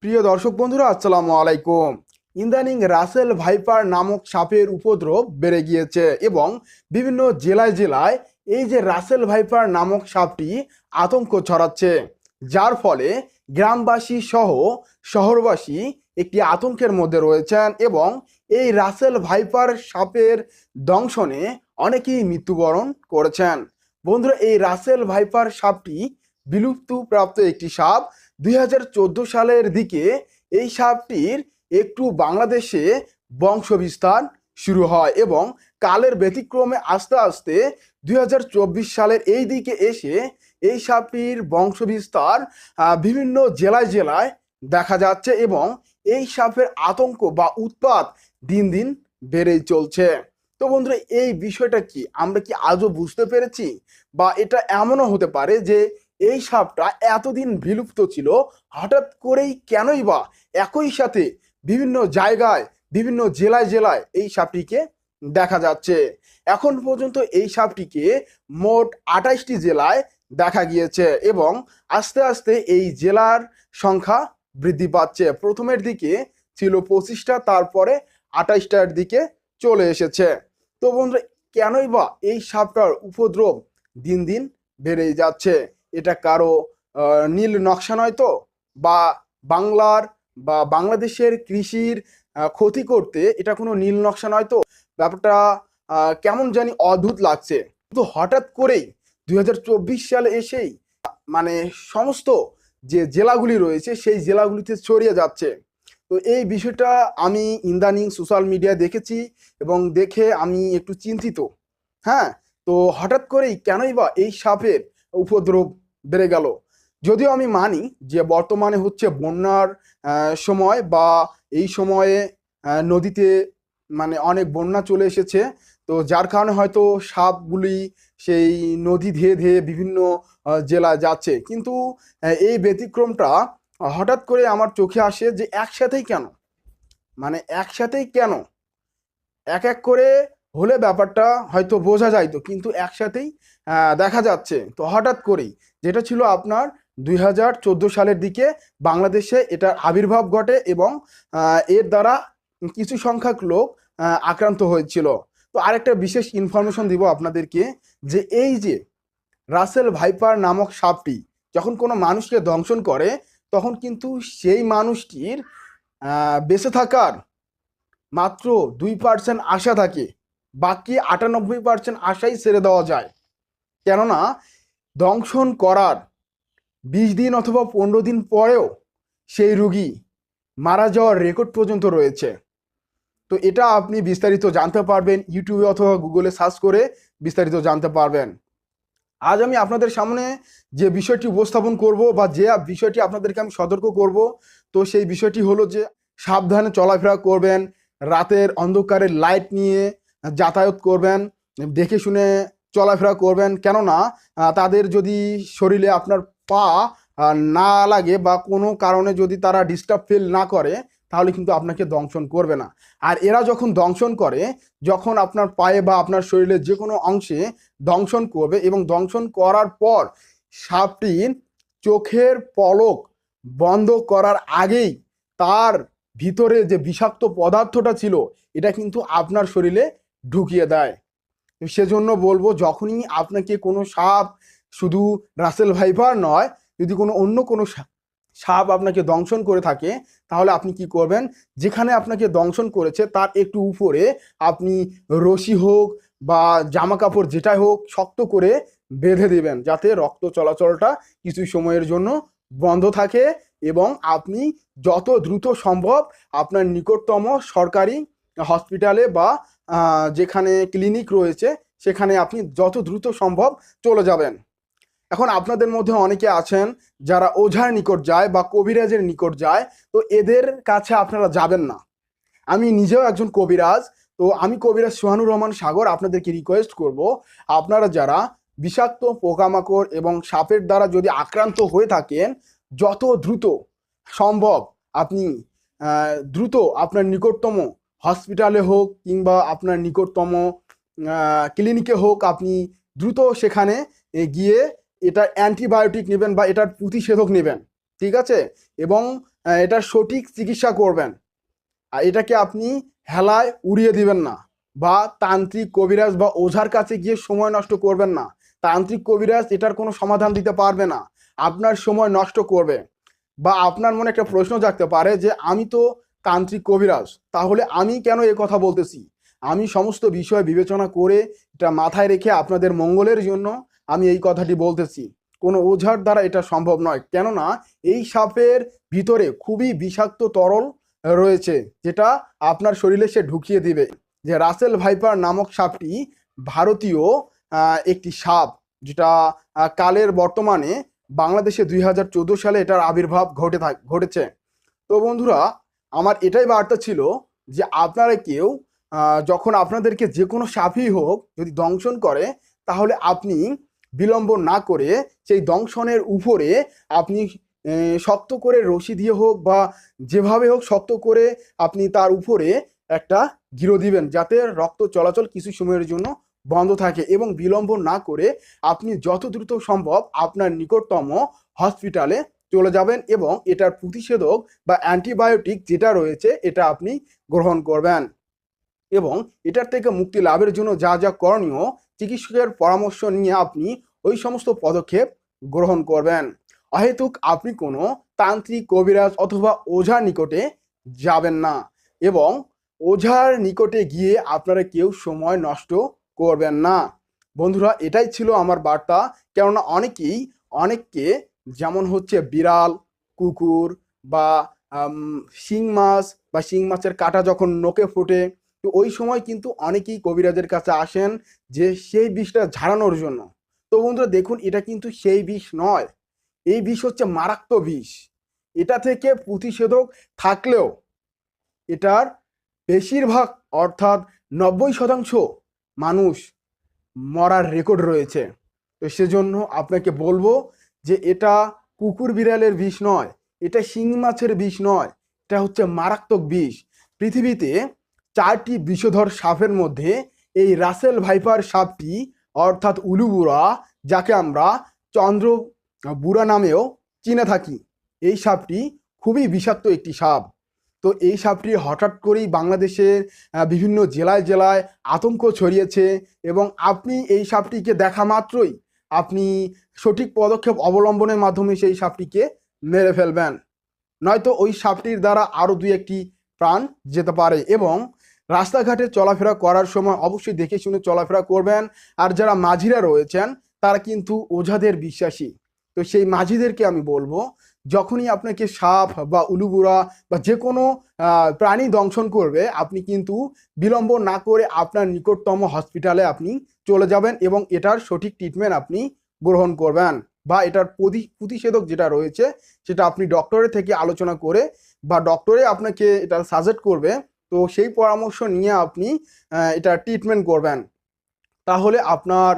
প্রিয় দর্শক বন্ধুরা, আসসালামু আলাইকুম। ইদানিং রাসেল ভাইপার নামক সাপের উপদ্রব বেড়ে গিয়েছে এবং বিভিন্ন জেলায় জেলায় এই যে রাসেল ভাইপার নামক সাপটি আতঙ্ক ছড়াচ্ছে, যার ফলে গ্রামবাসী সহ শহরবাসী একটি আতঙ্কের মধ্যে রয়েছেন এবং এই রাসেল ভাইপার সাপের দংশনে অনেকেই মৃত্যুবরণ করেছেন। বন্ধুরা, এই রাসেল ভাইপার সাপটি বিলুপ্তপ্রাপ্ত একটি সাপ। 2014 সালের দিকে এই সাপটির একটু বাংলাদেশে বংশবিস্তার শুরু হয় এবং কালের ব্যতিক্রমে আস্তে আস্তে 2024 সালের এই দিকে এসে এই সাপটির বংশবিস্তার বিভিন্ন জেলায় জেলায় দেখা যাচ্ছে এবং এই সাপের আতঙ্ক বা উৎপাত দিন দিন বেড়েই চলছে। তো বন্ধুরা, এই বিষয়টা কি আমরা কি আজও বুঝতে পেরেছি, বা এটা এমনও হতে পারে যে এই সাপটা এতদিন বিলুপ্ত ছিল, হঠাৎ করেই কেনই বা একই সাথে বিভিন্ন জায়গায় বিভিন্ন জেলায় জেলায় এই সাপটিকে দেখা যাচ্ছে। এখন পর্যন্ত এই সাপটিকে মোট 28টি জেলায় দেখা গিয়েছে এবং আস্তে আস্তে এই জেলার সংখ্যা বৃদ্ধি পাচ্ছে। প্রথমের দিকে ছিল 25টা, তারপরে 28টার দিকে চলে এসেছে। তো বন্ধুরা, কেনই বা এই সাপটার উপদ্রব দিন দিন বেড়েই যাচ্ছে? এটা কারো নীল নকশা নয় তো, বা বাংলার বা বাংলাদেশের কৃষির ক্ষতি করতে এটা কোনো নীল নকশা নয় তো? ব্যাপারটা কেমন জানি অদ্ভুত লাগছে। কিন্তু হঠাৎ করেই 2024 সালে এসেই মানে সমস্ত যে জেলাগুলি রয়েছে সেই জেলাগুলিতে ছড়িয়ে যাচ্ছে। তো এই বিষয়টা আমি ইদানিং সোশ্যাল মিডিয়ায় দেখেছি এবং দেখে আমি একটু চিন্তিত। হ্যাঁ, তো হঠাৎ করেই কেনই বা এই সাপের উপদ্রব বেড়ে গেল? যদিও আমি মানি যে বর্তমানে হচ্ছে বন্যার সময়, বা এই সময়ে নদীতে মানে অনেক বন্যা চলে এসেছে, তো যার কারণে হয়তো সাপগুলি সেই নদী ধেয়ে ধেয়ে বিভিন্ন জেলায় যাচ্ছে। কিন্তু এই ব্যতিক্রমটা হঠাৎ করে আমার চোখে আসে যে একসাথেই কেন, মানে একসাথেই কেন? এক এক করে হলে ব্যাপারটা হয়তো বোঝা যাইতো, কিন্তু একসাথেই দেখা যাচ্ছে। তো হঠাৎ করেই যেটা ছিল আপনার 2014 সালের দিকে বাংলাদেশে এটার আবির্ভাব ঘটে এবং এর দ্বারা কিছু সংখ্যক লোক আক্রান্ত হয়েছিল। তো আরেকটা বিশেষ ইনফরমেশন দিব আপনাদেরকে, যে এই যে রাসেল ভাইপার নামক সাপটি যখন কোনো মানুষকে দংশন করে, তখন কিন্তু সেই মানুষটির বেঁচে থাকার মাত্র 2% আশা থাকে, বাকি 98% আশাই ছেড়ে দেওয়া যায়। কেননা দংশন করার 20 দিন অথবা 15 দিন পরেও সেই রুগী মারা যাওয়ার রেকর্ড পর্যন্ত রয়েছে। তো এটা আপনি বিস্তারিত জানতে পারবেন ইউটিউবে অথবা গুগলে সার্চ করে বিস্তারিত জানতে পারবেন। আজ আমি আপনাদের সামনে যে বিষয়টি উপস্থাপন করব, বা যে বিষয়টি আপনাদেরকে আমি সতর্ক করব, তো সেই বিষয়টি হলো যে সাবধানে চলাফেরা করবেন, রাতের অন্ধকারে লাইট নিয়ে যাতায়াত করবেন, দেখে শুনে চলাফেরা করবেন। কেননা তাদের যদি শরীরে আপনার পা না লাগে বা কোনো কারণে যদি তারা ডিস্টার্ব ফিল না করে, তাহলে কিন্তু আপনাকে দংশন করবে না। আর এরা যখন দংশন করে, যখন আপনার পায়ে বা আপনার শরীরের যে কোনো অংশে দংশন করবে এবং দংশন করার পর সাপটির চোখের পলক বন্ধ করার আগেই তার ভিতরে যে বিষাক্ত পদার্থটা ছিল এটা কিন্তু আপনার শরীরে ঢুকিয়ে দেয়। সেজন্য বলবো, যখনই আপনাকে কোনো সাপ, শুধু রাসেল ভাইপার নয়, যদি কোনো অন্য কোনো সাপ আপনাকে দংশন করে থাকে, তাহলে আপনি কি করবেন, যেখানে আপনাকে দংশন করেছে তার একটু উপরে আপনি রশি হোক বা জামা কাপড় যেটাই হোক শক্ত করে বেঁধে দিবেন, যাতে রক্ত চলাচলটা কিছু সময়ের জন্য বন্ধ থাকে এবং আপনি যত দ্রুত সম্ভব আপনার নিকটতম সরকারি হসপিটালে বা যেখানে ক্লিনিক রয়েছে সেখানে আপনি যত দ্রুত সম্ভব চলে যাবেন। এখন আপনাদের মধ্যে অনেকে আছেন যারা ওঝার নিকট যায় বা কবিরাজের নিকট যায়, তো এদের কাছে আপনারা যাবেন না। আমি নিজেও একজন কবিরাজ, তো আমি কবিরাজ সোহানুর রহমান সাগর আপনাদেরকে রিকোয়েস্ট করব, আপনারা যারা বিষাক্ত পোকামাকড় এবং সাপের দ্বারা যদি আক্রান্ত হয়ে থাকেন, যত দ্রুত সম্ভব আপনি দ্রুত আপনার নিকটতম হসপিটালে হোক কিংবা আপনার নিকটতম ক্লিনিকে হোক, আপনি দ্রুত সেখানে গিয়ে এটার অ্যান্টিবায়োটিক নেবেন বা এটার প্রতিষেধক নেবেন, ঠিক আছে? এবং এটার সঠিক চিকিৎসা করবেন। আর এটাকে আপনি হেলায় উড়িয়ে দিবেন না, বা তান্ত্রিক কবিরাজ বা ওঝার কাছে গিয়ে সময় নষ্ট করবেন না। তান্ত্রিক কবিরাজ এটার কোনো সমাধান দিতে পারবে না, আপনার সময় নষ্ট করবে। বা আপনার মনে একটা প্রশ্ন জাগতে পারে যে আমি তো তান্ত্রিক কবিরাজ, তাহলে আমি কেন এ কথা বলতেছি? আমি সমস্ত বিষয় বিবেচনা করে এটা মাথায় রেখে আপনাদের মঙ্গলের জন্য আমি এই কথাটি বলতেছি। কোনো ওঝার দ্বারা এটা সম্ভব নয়, কেননা এই সাপের ভিতরে খুবই বিষাক্ত তরল রয়েছে, যেটা আপনার শরীরে সে ঢুকিয়ে দিবে। যে রাসেল ভাইপার নামক সাপটি ভারতীয় একটি সাপ, যেটা কালের বর্তমানে বাংলাদেশে 2014 সালে এটার আবির্ভাব ঘটেছে। তো বন্ধুরা, আমার এটাই বার্তা ছিল যে আপনারা কেউ যখন আপনাদেরকে যে কোনো সাপই হোক যদি দংশন করে, তাহলে আপনি বিলম্ব না করে সেই দংশনের উপরে আপনি শক্ত করে রশি দিয়ে হোক বা যেভাবে হোক শক্ত করে আপনি তার উপরে একটা গিরো দিবেন, যাতে রক্ত চলাচল কিছু সময়ের জন্য বন্ধ থাকে। এবং বিলম্ব না করে আপনি যত দ্রুত সম্ভব আপনার নিকটতম হসপিটালে চলে যাবেন এবং এটার প্রতিষেধক বা অ্যান্টিবায়োটিক যেটা রয়েছে এটা আপনি গ্রহণ করবেন। এবং এটার থেকে মুক্তি লাভের জন্য যা যা করণীয়, চিকিৎসকের পরামর্শ নিয়ে আপনি ওই সমস্ত পদক্ষেপ গ্রহণ করবেন। অহেতুক আপনি কোনো তান্ত্রিক কবিরাজ অথবা ওঝার নিকটে যাবেন না, এবং ওঝার নিকটে গিয়ে আপনারা কেউ সময় নষ্ট করবেন না। বন্ধুরা, এটাই ছিল আমার বার্তা। কেননা অনেককে যেমন হচ্ছে বিড়াল, কুকুর বা শিং মাছ বা শিং মাছের কাঁটা যখন নোকে ফোটে, তো ওই সময় কিন্তু অনেকেই কবিরাজের কাছে আসেন যে সেই বিষটা ঝাড়ানোর জন্য। তো বন্ধুরা দেখুন, এটা কিন্তু সেই বিষ নয়, এই বিষ হচ্ছে মারাত্মক বিষ। এটা থেকে প্রতিষেধক থাকলেও এটার বেশিরভাগ অর্থাৎ 90% মানুষ মরার রেকর্ড রয়েছে। তো সেজন্য আপনাকে বলবো যে এটা কুকুর বিড়ালের বিষ নয়, এটা শিং মাছের বিষ নয়, এটা হচ্ছে মারাত্মক বিষ। পৃথিবীতে 4টি বিষধর সাপের মধ্যে এই রাসেল ভাইপার সাপটি অর্থাৎ উলুবুড়া, যাকে আমরা চন্দ্র বুড়া নামেও চিনে থাকি, এই সাপটি খুবই বিষাক্ত একটি সাপ। তো এই সাপটি হঠাৎ করেই বাংলাদেশের বিভিন্ন জেলায় জেলায় আতঙ্ক ছড়িয়েছে, এবং আপনি এই সাপটিকে দেখা মাত্রই আপনি সঠিক পদক্ষেপ অবলম্বনের মাধ্যমে সেই সাপটিকে মেরে ফেলবেন, নয়তো ওই সাপটির দ্বারা আরও 2-1টি প্রাণ যেতে পারে। এবং রাস্তাঘাটে চলাফেরা করার সময় অবশ্যই দেখে শুনে চলাফেরা করবেন। আর যারা মাঝিরা রয়েছেন তারা কিন্তু ওঝাদের বিশ্বাসী। তো সেই মাঝিদেরকে আমি বলবো, যখনই আপনাকে সাপ বা উলুবুড়া বা যে কোনো প্রাণী দংশন করবে, আপনি কিন্তু বিলম্ব না করে আপনার নিকটতম হসপিটালে আপনি চলে যাবেন এবং এটার সঠিক ট্রিটমেন্ট আপনি গ্রহণ করবেন, বা এটার প্রতিষেধক যেটা রয়েছে সেটা আপনি ডক্টরের থেকে আলোচনা করে বা ডক্টরে আপনাকে এটা সাজেস্ট করবে, তো সেই পরামর্শ নিয়ে আপনি এটা ট্রিটমেন্ট করবেন। তাহলে আপনার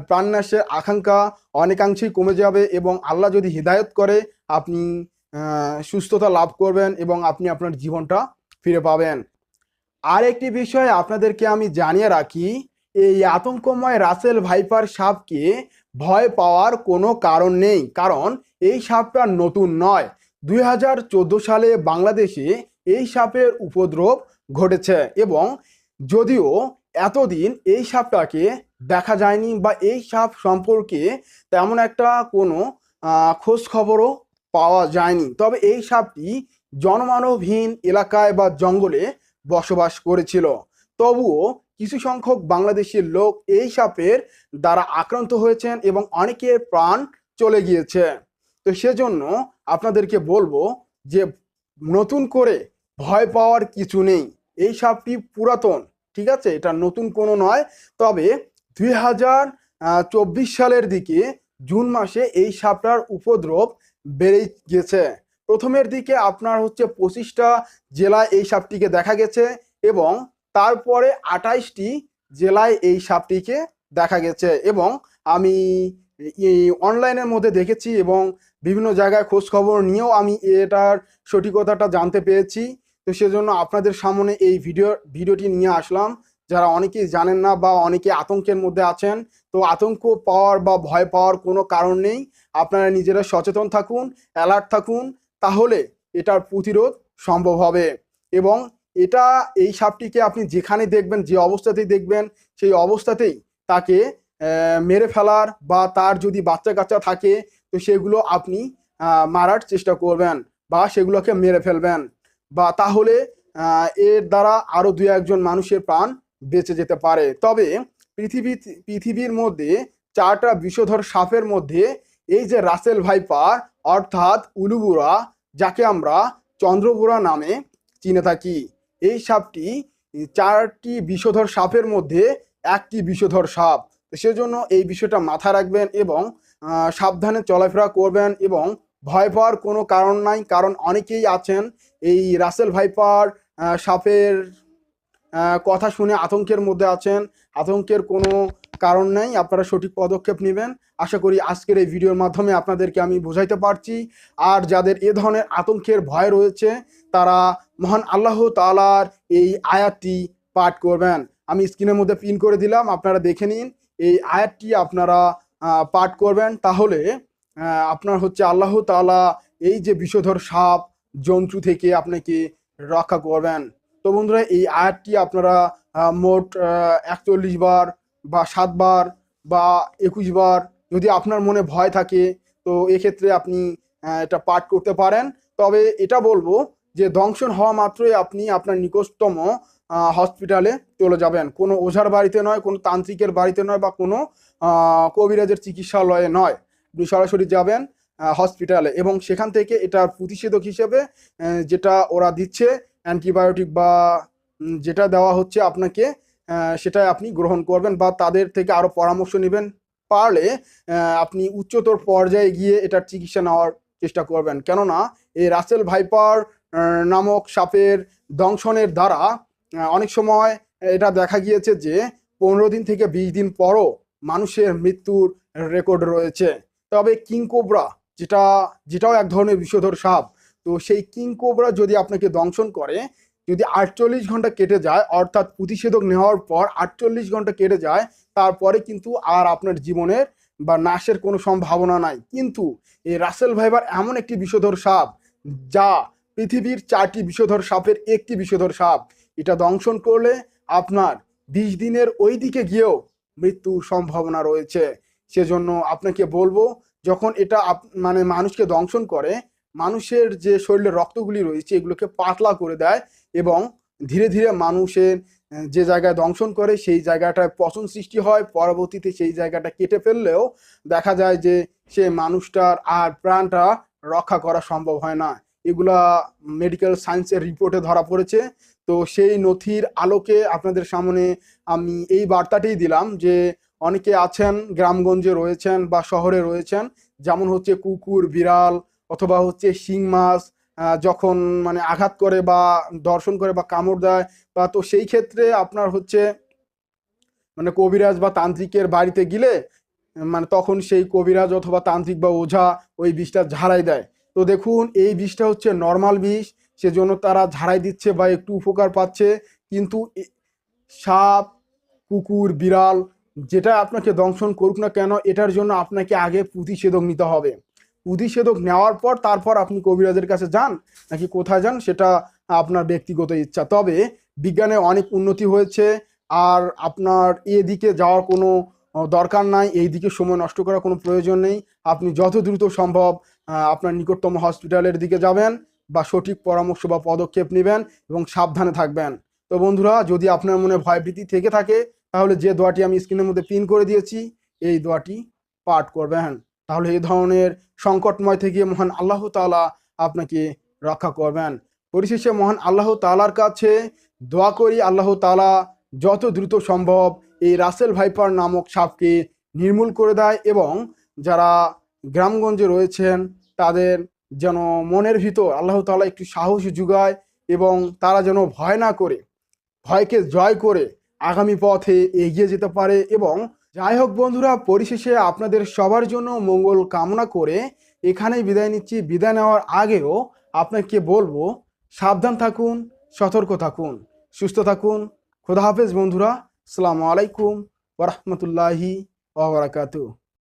প্রাণনাশের আকাঙ্ক্ষা অনেকাংশেই কমে যাবে, এবং আল্লাহ যদি হিদায়ত করে আপনি সুস্থতা লাভ করবেন এবং আপনি আপনার জীবনটা ফিরে পাবেন। আর একটি বিষয় আপনাদেরকে আমি জানিয়ে রাখি, এই আতঙ্কময় রাসেল ভাইপার সাপকে ভয় পাওয়ার কোনো কারণ নেই, কারণ এই সাপটা নতুন নয়। 2014 সালে বাংলাদেশে এই সাপের উপদ্রব ঘটেছে, এবং যদিও এতদিন এই সাপটাকে দেখা যায়নি বা এই সাপ সম্পর্কে তেমন একটা কোনো খোঁজ খবরও পাওয়া যায়নি, তবে এই সাপটি জনমানবহীন এলাকায় বা জঙ্গলে বসবাস করেছিল। তবুও কিছু সংখ্যক বাংলাদেশের লোক এই সাপের দ্বারা আক্রান্ত হয়েছেন এবং অনেকের প্রাণ চলে গিয়েছে। তো সেজন্য আপনাদেরকে বলবো যে নতুন করে ভয় পাওয়ার কিছু নেই, এই সাপটি পুরাতন, ঠিক আছে, এটা নতুন কোনো নয়। তবে 2024 সালের দিকে জুন মাসে এই সাপটার উপদ্রব বেড়ে গেছে। প্রথমের দিকে আপনার হচ্ছে 25টা জেলায় এই সাপটিকে দেখা গেছে, এবং তারপরে 28টি জেলায় এই সাপটিকে দেখা গেছে। এবং আমি এই অনলাইনের মধ্যে দেখেছি এবং বিভিন্ন জায়গায় খোঁজ খবর নিয়েও আমি এটার সঠিকতাটা জানতে পেরেছি। তো সেজন্য আপনাদের সামনে এই ভিডিওটি নিয়ে আসলাম। যারা অনেকেই জানেন না বা অনেকে আতঙ্কের মধ্যে আছেন, তো আতঙ্ক পাওয়ার বা ভয় পাওয়ার কোনো কারণ নেই। আপনারা নিজেরা সচেতন থাকুন, অ্যালার্ট থাকুন, তাহলে এটার প্রতিরোধ সম্ভব হবে। এবং এই সাপটিকে আপনি যেখানে দেখবেন, যে অবস্থাতেই দেখবেন, সেই অবস্থাতেই তাকে মেরে ফেলার, বা তার যদি বাচ্চা কাচ্চা থাকে তো সেগুলো আপনি মারার চেষ্টা করবেন বা সেগুলোকে মেরে ফেলবেন, বা তাহলে এর দ্বারা আরো 2-1 মানুষের প্রাণ বেঁচে যেতে পারে। তবে পৃথিবীর মধ্যে 4টা বিষধর সাপের মধ্যে এই যে রাসেল ভাইপার অর্থাৎ উলুবুড়া, যাকে আমরা চন্দ্রবোড়া নামে চিনে থাকি, এই সাপটি 4টি বিষধর সাপের মধ্যে একটি বিষধর সাপ। সেজন্য এই বিষয়টা মাথায় রাখবেন এবং সাবধানে চলাফেরা করবেন, এবং ভয় পাওয়ার কোনো কারণ নাই। কারণ অনেকেই আছেন এই রাসেল ভাইপার সাপের কথা শুনে আতঙ্কের মধ্যে আছেন। আতঙ্কের কোনো কারণ নেই, আপনারা সঠিক পদক্ষেপ নেবেন। আশা করি আজকের এই ভিডিওর মাধ্যমে আপনাদেরকে আমি বোঝাইতে পারছি। আর যাদের এ ধরনের আতঙ্কের ভয় রয়েছে তারা মহান আল্লাহ তাআলার এই আয়াতটি পাঠ করবেন। আমি স্ক্রিনের মধ্যে পিন করে দিলাম, আপনারা দেখে নিন। এই আয়াতটি আপনারা পাঠ করবেন, তাহলে আপনার হচ্ছে আল্লাহ তাআলা এই যে বিষধর সাপ জন্তু থেকে আপনাকে রক্ষা করবেন। তো বন্ধুরা, এই আয়াতটি আপনারা মোট 41 বার বা 7 বার বা 21 বার, যদি আপনার মনে ভয় থাকে তো এক্ষেত্রে আপনি এটা পাঠ করতে পারেন। তবে এটা বলবো যে দংশন হওয়া মাত্রই আপনি আপনার নিকটতম হসপিটালে চলে যাবেন। কোনো ওঝার বাড়িতে নয়, কোনো তান্ত্রিকের বাড়িতে নয়, বা কোনো কবিরাজের চিকিৎসালয়ে নয়। আপনি সরাসরি যাবেন হসপিটালে, এবং সেখান থেকে এটার প্রতিষেধক হিসেবে যেটা ওরা দিচ্ছে, অ্যান্টিবায়োটিক বা যেটা দেওয়া হচ্ছে আপনাকে, সেটাই আপনি গ্রহণ করবেন, বা তাদের থেকে আরও পরামর্শ নেবেন। পারলে আপনি উচ্চতর পর্যায়ে গিয়ে এটার চিকিৎসা নেওয়ার চেষ্টা করবেন। কেননা এই রাসেল ভাইপার নামক সাপের দংশনের দ্বারা অনেক সময় এটা দেখা গিয়েছে যে 15 দিন থেকে 20 দিন পরও মানুষের মৃত্যুর রেকর্ড রয়েছে। তবে কিং কোবরা যেটাও এক ধরনের বিষধর সাপ, তো সেই কিং কোবরা যদি আপনাকে দংশন করে, যদি 48 ঘন্টা কেটে যায়, অর্থাৎ প্রতিষেধক নেওয়ার পর 48 ঘন্টা কেটে যায়, তারপরে কিন্তু আর আপনার জীবনের বা নাশের কোনো সম্ভাবনা নাই। কিন্তু এই রাসেল ভাইপার এমন একটি বিষধর সাপ, যা পৃথিবীর 4টি বিষধর সাপের একটি বিষধর সাপ। এটা দংশন করলে আপনার 20 দিনের ওই দিকে গিয়েও মৃত্যুর সম্ভাবনা রয়েছে। সেজন্য আপনাকে বলবো, যখন এটা মানে মানুষকে দংশন করে, মানুষের যে শরীরের রক্তগুলি রয়েছে এগুলোকে পাতলা করে দেয়, এবং ধীরে ধীরে মানুষের যে জায়গায় দংশন করে সেই জায়গাটায় পচন সৃষ্টি হয়। পরবর্তীতে সেই জায়গাটা কেটে ফেললেও দেখা যায় যে সে মানুষটার আর প্রাণটা রক্ষা করা সম্ভব হয় না। এগুলা মেডিকেল সায়েন্সের রিপোর্টে ধরা পড়েছে। তো সেই নথির আলোকে আপনাদের সামনে আমি এই বার্তাটি দিলাম যে অনেকে আছেন গ্রামগঞ্জে রয়েছেন বা শহরে রয়েছেন, যেমন হচ্ছে কুকুর, বিড়াল অথবা হচ্ছে শিং মাছ যখন মানে আঘাত করে বা দর্শন করে বা কামড় দেয়, বা তো সেই ক্ষেত্রে আপনার হচ্ছে মানে কবিরাজ বা তান্ত্রিকের বাড়িতে গেলে মানে তখন সেই কবিরাজ অথবা তান্ত্রিক বা ওঝা ওই বিষটা ঝাড়াই দেয়। তো দেখুন, এই বিষটা হচ্ছে নর্মাল বিষ, সেজন্য তারা ঝাড়াই দিচ্ছে বা একটু উপকার পাচ্ছে। কিন্তু সাপ, কুকুর, বিড়াল যেটা আপনাকে দংশন করুক না কেন, এটার জন্য আপনাকে আগে প্রতিষেধক নিতে হবে। প্রতিষেধক নেওয়ার পর তারপর আপনি কবিরাজের কাছে যান নাকি কোথায় যান সেটা আপনার ব্যক্তিগত ইচ্ছা। তবে বিজ্ঞানে অনেক উন্নতি হয়েছে, আর আপনার এদিকে যাওয়ার কোনো দরকার নাই, এই দিকে সময় নষ্ট করার কোনো প্রয়োজন নেই। আপনি যত দ্রুত সম্ভব আপনার নিকটতম হসপিটালের দিকে যাবেন, বা সঠিক পরামর্শ বা পদক্ষেপ নেবেন এবং সাবধানে থাকবেন। তো বন্ধুরা, যদি আপনার মনে ভয়ভীতি থেকে থাকে তাহলে যে দোয়াটি আমি স্ক্রিনের মধ্যে পিন করে দিয়েছি এই দোয়াটি পাঠ করবেন। তাহলে এই ধরনের সংকটময় থেকে মহান আল্লাহ তাআলা আপনাকে রক্ষা করবেন। পরিশেষে মহান আল্লাহ তাআলার কাছে দোয়া করি, আল্লাহ তাআলা যত দ্রুত সম্ভব এই রাসেল ভাইপার নামক সাপকে নির্মূল করে দেয়, এবং যারা গ্রামগঞ্জে রয়েছেন তাদের যেন মনের ভিতর আল্লাহ তাআলা একটু সাহস যোগায়, এবং তারা যেন ভয় না করে, ভয়কে জয় করে আগামী পথে এগিয়ে যেতে পারে। এবং যাই হোক বন্ধুরা, পরিশেষে আপনাদের সবার জন্য মঙ্গল কামনা করে এখানেই বিদায় নিচ্ছি। বিদায় নেওয়ার আগেও আপনাকে বলবো, সাবধান থাকুন, সতর্ক থাকুন, সুস্থ থাকুন। খোদা হাফেজ বন্ধুরা। আসসালামু আলাইকুম ওয়া রাহমাতুল্লাহি ওয়া বারাকাতুহু।